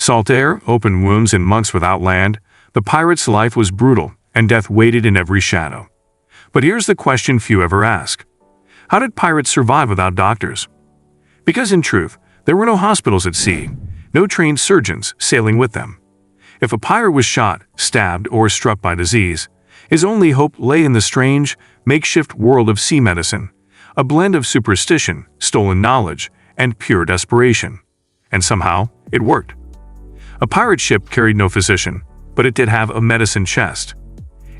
Salt air, open wounds, and months without land. The pirate's life was brutal, and death waited in every shadow. But here's the question few ever ask. How did pirates survive without doctors? Because in truth, there were no hospitals at sea, no trained surgeons sailing with them. If a pirate was shot, stabbed, or struck by disease, his only hope lay in the strange, makeshift world of sea medicine, a blend of superstition, stolen knowledge, and pure desperation. And somehow, it worked. A pirate ship carried no physician, but it did have a medicine chest.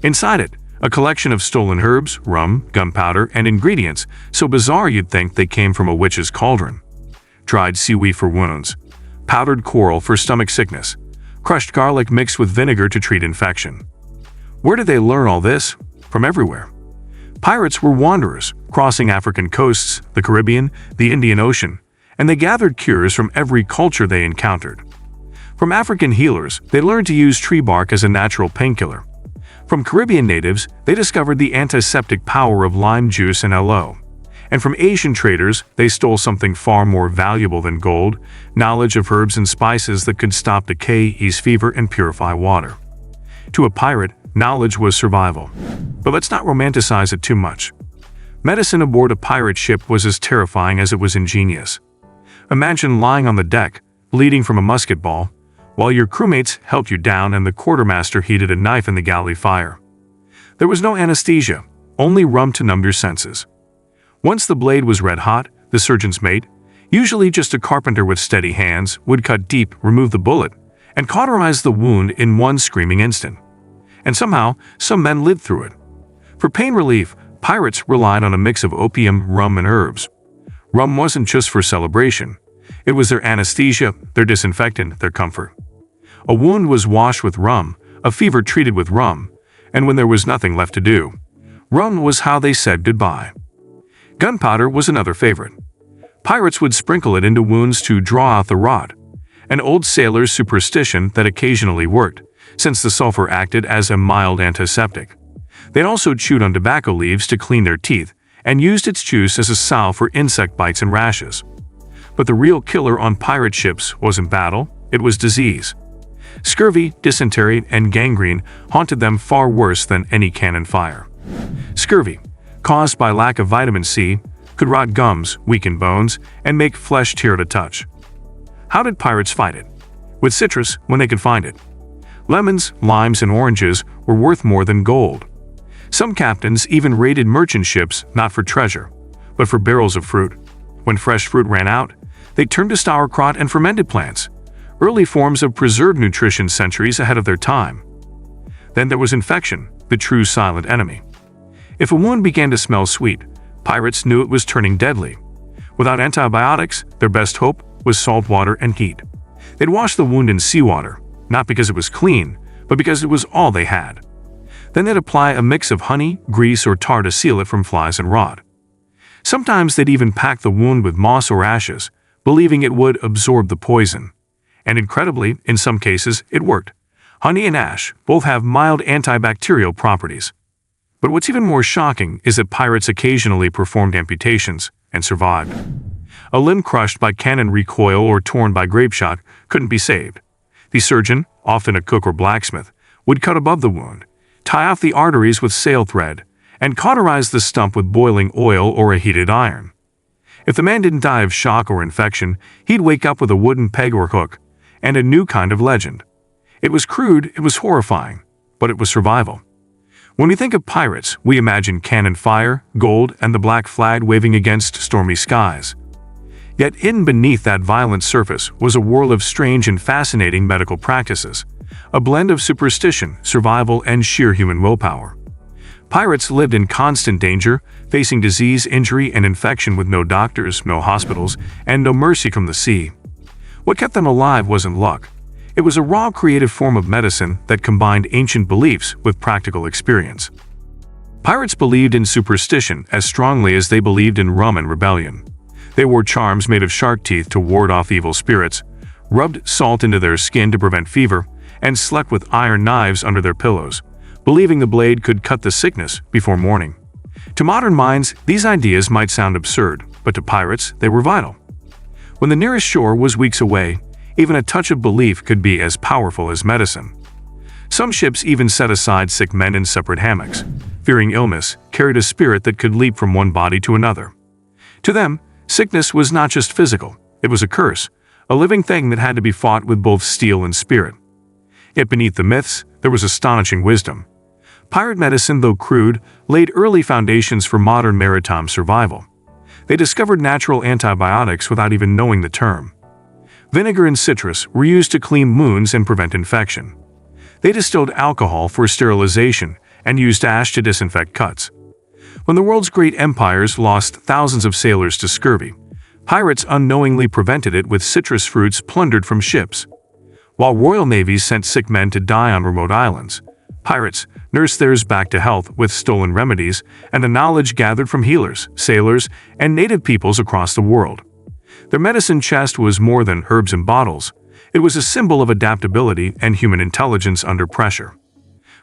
Inside it, a collection of stolen herbs, rum, gunpowder, and ingredients so bizarre you'd think they came from a witch's cauldron. Dried seaweed for wounds, powdered coral for stomach sickness, crushed garlic mixed with vinegar to treat infection. Where did they learn all this? From everywhere. Pirates were wanderers, crossing African coasts, the Caribbean, the Indian Ocean, and they gathered cures from every culture they encountered. From African healers, they learned to use tree bark as a natural painkiller. From Caribbean natives, they discovered the antiseptic power of lime juice and aloe. And from Asian traders, they stole something far more valuable than gold, knowledge of herbs and spices that could stop decay, ease fever, and purify water. To a pirate, knowledge was survival. But let's not romanticize it too much. Medicine aboard a pirate ship was as terrifying as it was ingenious. Imagine lying on the deck, bleeding from a musket ball, while your crewmates held you down and the quartermaster heated a knife in the galley fire. There was no anesthesia, only rum to numb your senses. Once the blade was red hot, the surgeon's mate, usually just a carpenter with steady hands, would cut deep, remove the bullet, and cauterize the wound in one screaming instant. And somehow, some men lived through it. For pain relief, pirates relied on a mix of opium, rum, and herbs. Rum wasn't just for celebration. It was their anesthesia, their disinfectant, their comfort. A wound was washed with rum, a fever treated with rum, and when there was nothing left to do, rum was how they said goodbye. Gunpowder was another favorite. Pirates would sprinkle it into wounds to draw out the rot, an old sailor's superstition that occasionally worked, since the sulfur acted as a mild antiseptic. They'd also chewed on tobacco leaves to clean their teeth and used its juice as a salve for insect bites and rashes. But the real killer on pirate ships wasn't battle, it was disease. Scurvy, dysentery, and gangrene haunted them far worse than any cannon fire. Scurvy, caused by lack of vitamin C, could rot gums, weaken bones, and make flesh tear to touch. How did pirates fight it? With citrus when they could find it. Lemons, limes, and oranges were worth more than gold. Some captains even raided merchant ships not for treasure, but for barrels of fruit. When fresh fruit ran out, they turned to sauerkraut and fermented plants, early forms of preserved nutrition centuries ahead of their time. Then there was infection, the true silent enemy. If a wound began to smell sweet, pirates knew it was turning deadly. Without antibiotics, their best hope was salt water and heat. They'd wash the wound in seawater, not because it was clean, but because it was all they had. Then they'd apply a mix of honey, grease, or tar to seal it from flies and rot. Sometimes they'd even pack the wound with moss or ashes, believing it would absorb the poison. And incredibly, in some cases, it worked. Honey and ash both have mild antibacterial properties. But what's even more shocking is that pirates occasionally performed amputations and survived. A limb crushed by cannon recoil or torn by grape shot couldn't be saved. The surgeon, often a cook or blacksmith, would cut above the wound, tie off the arteries with sail thread, and cauterize the stump with boiling oil or a heated iron. If the man didn't die of shock or infection, he'd wake up with a wooden peg or hook, and a new kind of legend. It was crude, it was horrifying, but it was survival. When we think of pirates, we imagine cannon fire, gold, and the black flag waving against stormy skies. Yet hidden beneath that violent surface was a world of strange and fascinating medical practices, a blend of superstition, survival, and sheer human willpower. Pirates lived in constant danger, facing disease, injury, and infection with no doctors, no hospitals, and no mercy from the sea. What kept them alive wasn't luck. It was a raw, creative form of medicine that combined ancient beliefs with practical experience. Pirates believed in superstition as strongly as they believed in rum and rebellion. They wore charms made of shark teeth to ward off evil spirits, rubbed salt into their skin to prevent fever, and slept with iron knives under their pillows, believing the blade could cut the sickness before morning. To modern minds, these ideas might sound absurd, but to pirates, they were vital. When the nearest shore was weeks away, Even a touch of belief could be as powerful as medicine. Some ships even set aside sick men in separate hammocks. Fearing illness carried a spirit that could leap from one body to another. To them, sickness was not just physical, it was a curse, a living thing that had to be fought with both steel and spirit. Yet beneath the myths, there was astonishing wisdom. Pirate medicine, though crude, laid early foundations for modern maritime survival. They discovered natural antibiotics without even knowing the term. Vinegar and citrus were used to clean wounds and prevent infection. They distilled alcohol for sterilization and used ash to disinfect cuts. When the world's great empires lost thousands of sailors to scurvy, pirates unknowingly prevented it with citrus fruits plundered from ships. While royal navies sent sick men to die on remote islands, pirates nursed theirs back to health with stolen remedies and the knowledge gathered from healers, sailors, and native peoples across the world. Their medicine chest was more than herbs and bottles. It was a symbol of adaptability and human intelligence under pressure.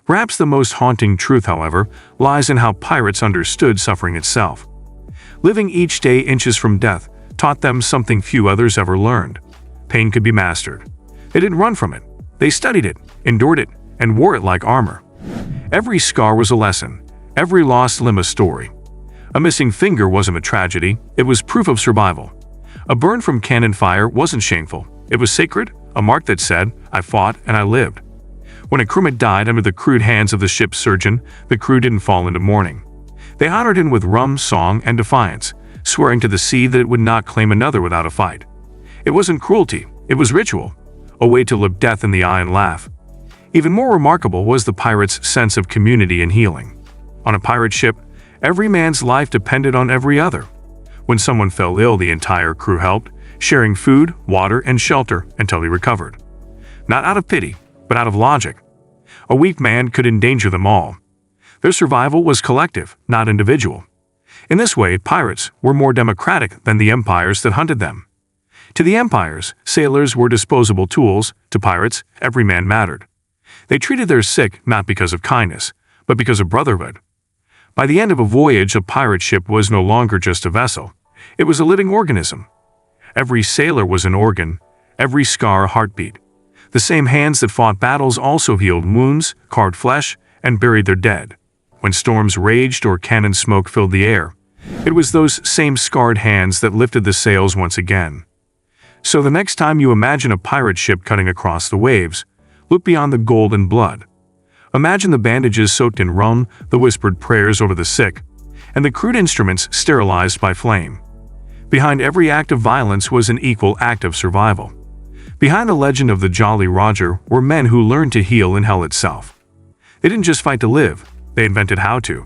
Perhaps the most haunting truth, however, lies in how pirates understood suffering itself. Living each day inches from death taught them something few others ever learned. Pain could be mastered. They didn't run from it. They studied it, endured it, and wore it like armor. Every scar was a lesson, every lost limb a story. A missing finger wasn't a tragedy, it was proof of survival. A burn from cannon fire wasn't shameful, it was sacred, a mark that said, "I fought and I lived." When a crewmate died under the crude hands of the ship's surgeon, the crew didn't fall into mourning. They honored him with rum, song, and defiance, swearing to the sea that it would not claim another without a fight. It wasn't cruelty, it was ritual, a way to look death in the eye and laugh. Even more remarkable was the pirates' sense of community and healing. On a pirate ship, every man's life depended on every other. When someone fell ill, the entire crew helped, sharing food, water, and shelter until he recovered. Not out of pity, but out of logic. A weak man could endanger them all. Their survival was collective, not individual. In this way, pirates were more democratic than the empires that hunted them. To the empires, sailors were disposable tools. To pirates, every man mattered. They treated their sick not because of kindness, but because of brotherhood. By the end of a voyage, a pirate ship was no longer just a vessel. It was a living organism. Every sailor was an organ, every scar a heartbeat. The same hands that fought battles also healed wounds, carved flesh, and buried their dead. When storms raged or cannon smoke filled the air, it was those same scarred hands that lifted the sails once again. So the next time you imagine a pirate ship cutting across the waves, look beyond the gold and blood. Imagine the bandages soaked in rum, the whispered prayers over the sick, and the crude instruments sterilized by flame. Behind every act of violence was an equal act of survival. Behind the legend of the Jolly Roger were men who learned to heal in hell itself. They didn't just fight to live, they invented how to.